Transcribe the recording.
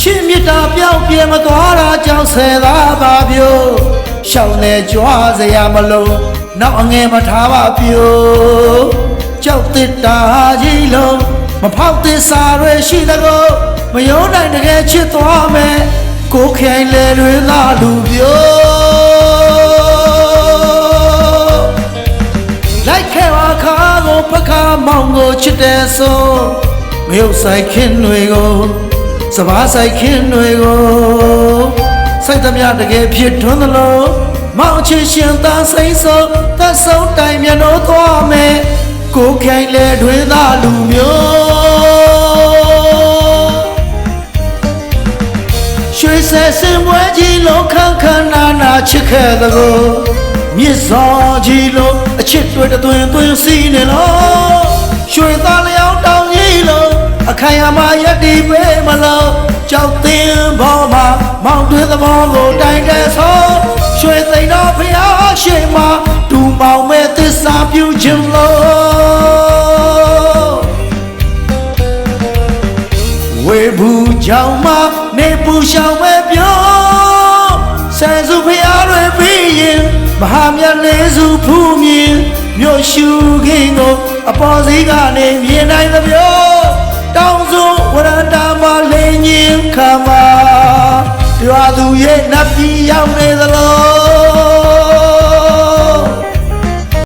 ချင်းမြတ်တာပြောင်းပြေမသွားတာကြောင့်ဆယ်သားပါပြိုရှောင်းနေကြွားစရာမလို့နောက်အငယ်မထားပါပြိုကြောက်တစ်တာကြီးလုံးမဖောက်သစ္စာတွေရှိသကောမယုံနိုင်တကယ်ချစ်သွားမယ်ကိုခိုင်လေတွေသာလူပြိုလိုက်ခဲ့ပါခါကိုပခါမောင်ကိုချစ်တယ်ဆိုမယုတ်ဆိုင်ခင်တွေကိုစဘာဆိုင်ခင်တွေကိုစိတ်သမျှတကယ်ဖြစ်ထွန်းသလိုမောင်ချစ်ရှင်သာစိတ်ဆုံးသက်ဆုံးတိုင်မြတ်လို့သွားမယ်ကိုခိုင်လေတွေသာလူမျိုးရွှေဆယ်စင်ပွဲကြီးလုံးခန်းခန်းနာနာချစ်ခဲ့သကိုမြစ်စောကြီးလုံးအချစ်တွေတွင်တွင်စီးနေလို့ရွှေသားလျောင်းတောင်ကြီးလုံးအခိုင်အမာရည်တည်ပေးမလို့ကြောက်တင်ဘောမှာမောင်တွေသဘောကိုတိုင်တဲ့ဆိုရွှေသိမ်းတော်ဖျားရှိမှာတူမောင်မဲ့သစ္စာပြုခြင်းလို့ဝေဘူးကြောင်မှာနေပူရှောင်မဲ့ပြောဆယ်စုဖျားတွေပြီးရင်မဟာမြတ်လေးစုဖူးမြင်မြို့ရှုခင်းကိုအပေါ်စီးကနေမြင်နိုင်သမျှတောင်စုဝရန္တာမှာလိန်ညင်ခါမှာရွာသူရဲ့နတ်ပြည်ရောက်နေသလား